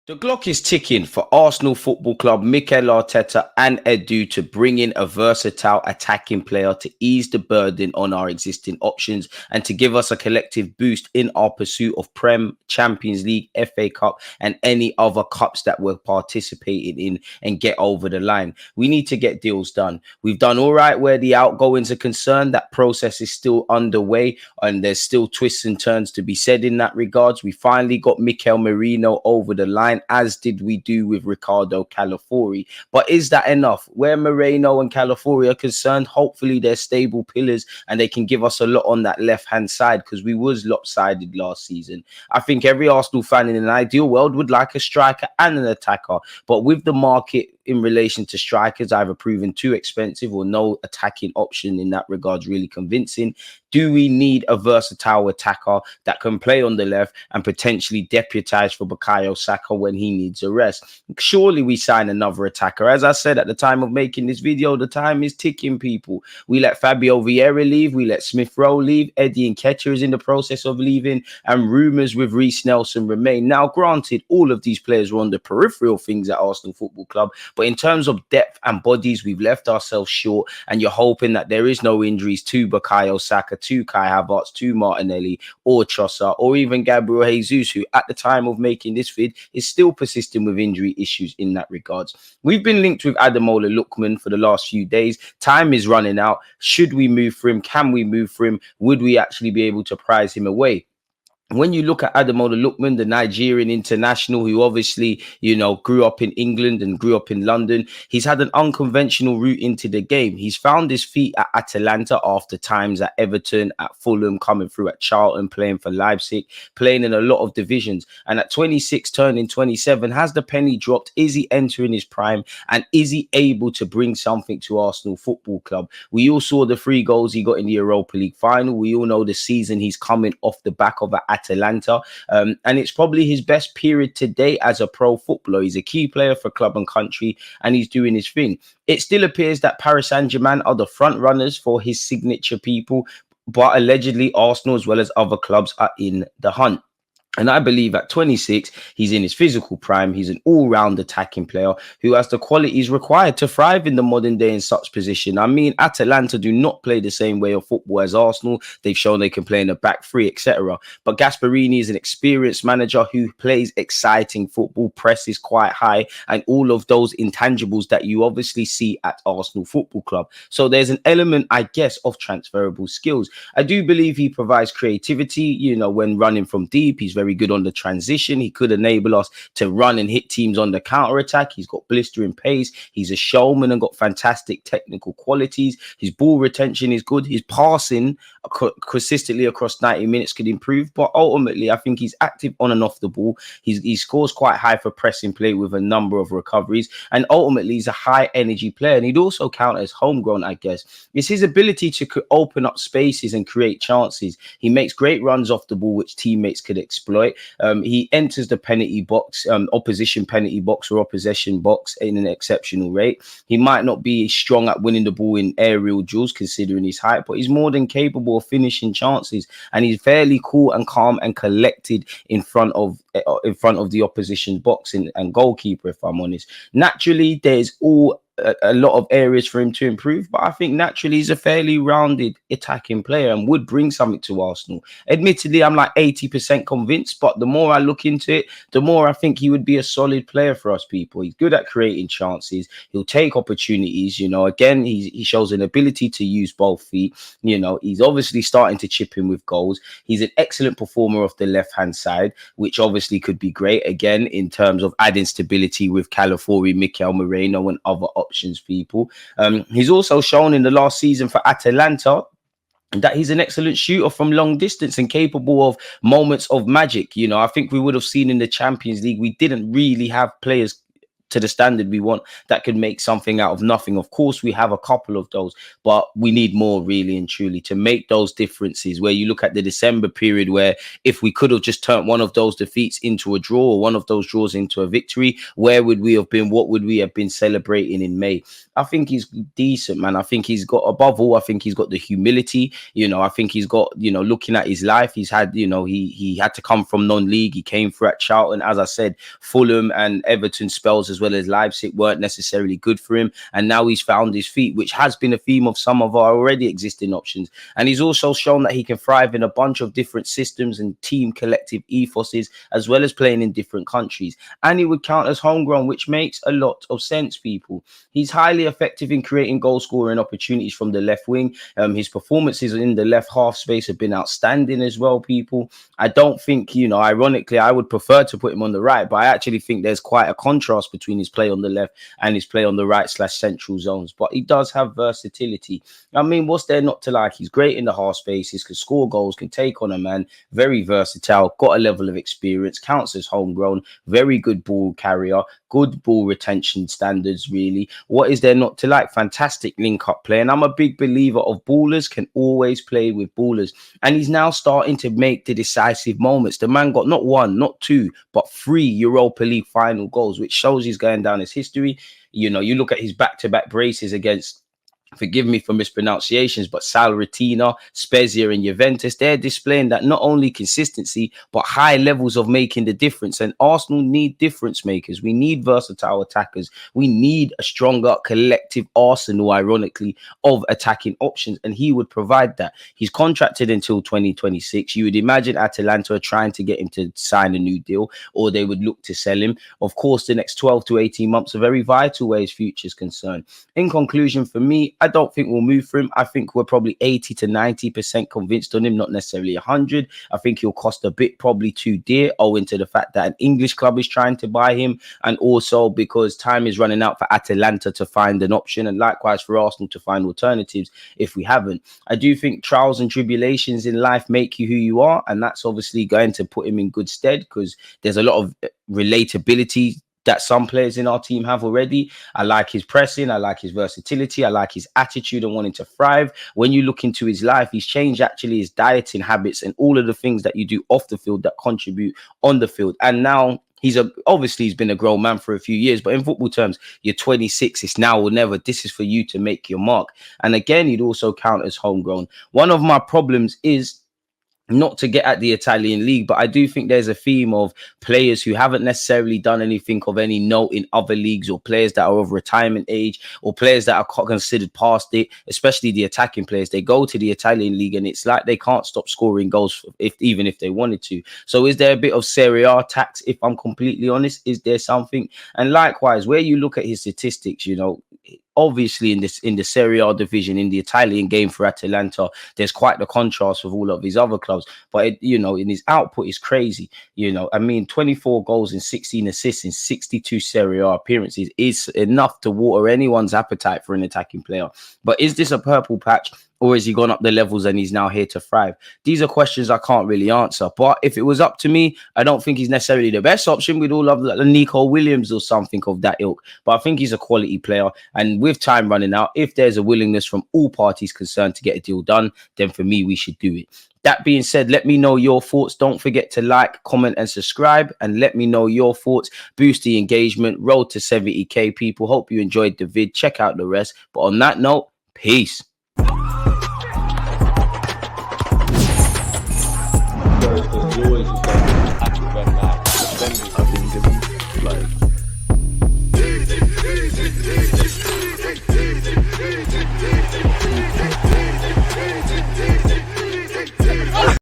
The clock is ticking for Arsenal Football Club, Mikel Arteta and Edu to bring in a versatile attacking player to ease the burden on our existing options and to give us a collective boost in our pursuit of Prem, Champions League, FA Cup and any other cups that we're participating in and get over the line. We need to get deals done. We've done all right where the outgoings are concerned. That process is still underway and there's still twists and turns to be said in that regards. We finally got Merino over the line, as did we do with Ricardo Calafiori. But is that enough? Where Merino and Calafiori are concerned, hopefully they're stable pillars and they can give us a lot on that left-hand side because we was lopsided last season. I think every Arsenal fan in an ideal world would like a striker and an attacker. But with the market in relation to strikers either proven too expensive or no attacking option in that regards really convincing, do we need a versatile attacker that can play on the left and potentially deputise for Bukayo Saka when he needs a rest? Surely we sign another attacker. As I said at the time of making this video, the time is ticking, people. We let Fabio Vieira leave, we let Smith Rowe leave, Eddie Nketiah is in the process of leaving, and rumours with Reece Nelson remain. Now, granted, all of these players were on the peripheral things at Arsenal Football Club, but in terms of depth and bodies, we've left ourselves short, and you're hoping that there is no injuries to Bukayo Saka, to Kai Havertz, to Martinelli, or Trossard, or even Gabriel Jesus, who at the time of making this vid is still persisting with injury issues in that regards. We've been linked with Ademola Lookman for the last few days. Time is running out. Should we move for him? Can we move for him? Would we actually be able to prize him away? When you look at Ademola Lookman, the Nigerian international who obviously, grew up in England and grew up in London, he's had an unconventional route into the game. He's found his feet at Atalanta after times at Everton, at Fulham, coming through at Charlton, playing for Leipzig, playing in a lot of divisions. And at 26, turning 27, has the penny dropped? Is he entering his prime? And is he able to bring something to Arsenal Football Club? We all saw the 3 goals he got in the Europa League final. We all know the season he's coming off the back of Atalanta, and it's probably his best period today as a pro footballer. He's a key player for club and country, and he's doing his thing. It still appears that Paris Saint-Germain are the front runners for his signature people, but allegedly Arsenal as well as other clubs are in the hunt. And I believe at 26, he's in his physical prime. He's an all-round attacking player who has the qualities required to thrive in the modern day in such position. I mean, Atalanta do not play the same way of football as Arsenal. They've shown they can play in a back three, etc. But Gasperini is an experienced manager who plays exciting football, presses quite high, and all of those intangibles that you obviously see at Arsenal Football Club. So there's an element, I guess, of transferable skills. I do believe he provides creativity, when running from deep. He's very good on the transition. He could enable us to run and hit teams on the counter attack. He's got blistering pace. He's a showman and got fantastic technical qualities. His ball retention is good. His passing consistently across 90 minutes could improve, but ultimately I think he's active on and off the ball. He scores quite high for pressing play with a number of recoveries, and ultimately he's a high energy player, and he'd also count as homegrown, I guess. It's his ability to open up spaces and create chances. He makes great runs off the ball which teammates could exploit. He enters the penalty box, opposition penalty box or opposition box in an exceptional rate. He might not be strong at winning the ball in aerial duels considering his height, but he's more than capable of finishing chances, and he's fairly cool and calm and collected in front of the opposition box and goalkeeper, if I'm honest. Naturally, there's a lot of areas for him to improve, but I think naturally he's a fairly rounded attacking player and would bring something to Arsenal. Admittedly, I'm like 80% convinced, but the more I look into it, the more I think he would be a solid player for us, people. He's good at creating chances. He'll take opportunities. Again, he shows an ability to use both feet. He's obviously starting to chip in with goals. He's an excellent performer off the left-hand side, which obviously could be great, again, in terms of adding stability with Calafiori, Mikel, Merino, and other options, people. He's also shown in the last season for Atalanta that he's an excellent shooter from long distance and capable of moments of magic. I think we would have seen in the Champions League, we didn't really have players to the standard we want, that could make something out of nothing. Of course, we have a couple of those, but we need more, really and truly, to make those differences. Where you look at the December period, where if we could have just turned one of those defeats into a draw, or one of those draws into a victory, where would we have been? What would we have been celebrating in May? I think he's decent, man. I think he's got, above all, I think he's got the humility. I think he's got, looking at his life, he's had, he had to come from non-league. He came through at Charlton. As I said, Fulham and Everton spells, as well as Leipzig, weren't necessarily good for him. And now he's found his feet, which has been a theme of some of our already existing options. And he's also shown that he can thrive in a bunch of different systems and team collective ethoses, as well as playing in different countries. And he would count as homegrown, which makes a lot of sense, people. He's highly effective in creating goal scoring opportunities from the left wing. His performances in the left half space have been outstanding as well, people. I don't think, ironically, I would prefer to put him on the right, but I actually think there's quite a contrast between his play on the left and his play on the right / central zones. But he does have versatility. I mean, what's there not to like? He's great in the half spaces, can score goals, can take on a man, very versatile, got a level of experience, counts as homegrown, very good ball carrier, good ball retention standards, really. What is there not to like? Fantastic link-up play. And I'm a big believer of ballers can always play with ballers. And he's now starting to make the decisive moments. The man got not one, not two, but 3 Europa League final goals, which shows he's going down as history. You look at his back-to-back braces against, forgive me for mispronunciations, but Salernitana, Spezia and Juventus, they're displaying that not only consistency, but high levels of making the difference. And Arsenal need difference makers. We need versatile attackers. We need a stronger collective arsenal, ironically, of attacking options. And he would provide that. He's contracted until 2026. You would imagine Atalanta are trying to get him to sign a new deal, or they would look to sell him. Of course, the next 12 to 18 months are very vital where his future is concerned. In conclusion, for me, I don't think we'll move for him. I think we're probably 80 to 90% convinced on him, not necessarily 100. I think he'll cost a bit, probably too dear, owing to the fact that an English club is trying to buy him, and also because time is running out for Atalanta to find an option, and likewise for Arsenal to find alternatives if we haven't. I do think trials and tribulations in life make you who you are, and that's obviously going to put him in good stead, because there's a lot of relatability that some players in our team have already. I like his pressing, I like his versatility, I like his attitude and wanting to thrive. When you look into his life, he's changed actually his dieting habits and all of the things that you do off the field that contribute on the field. And now obviously he's been a grown man for a few years, but in football terms, you're 26, it's now or never. This is for you to make your mark. And again, he'd also count as homegrown. One of my problems is not to get at the Italian league, but I do think there's a theme of players who haven't necessarily done anything of any note in other leagues, or players that are of retirement age, or players that are considered past it, especially the attacking players. They go to the Italian league and it's like they can't stop scoring goals even if they wanted to. So is there a bit of Serie A tax? If I'm completely honest, is there something? And likewise, where you look at his statistics, obviously in the Serie A division, in the Italian game for Atalanta, there's quite the contrast with all of his other clubs. But in his output is crazy. 24 goals and 16 assists in 62 Serie A appearances is enough to water anyone's appetite for an attacking player. But is this a purple patch, or has he gone up the levels and he's now here to thrive? These are questions I can't really answer. But if it was up to me, I don't think he's necessarily the best option. We'd all love Nico Williams or something of that ilk. But I think he's a quality player. And with time running out, if there's a willingness from all parties concerned to get a deal done, then for me, we should do it. That being said, let me know your thoughts. Don't forget to like, comment and subscribe, and let me know your thoughts. Boost the engagement. Road to 70k, people. Hope you enjoyed the vid. Check out the rest. But on that note, peace.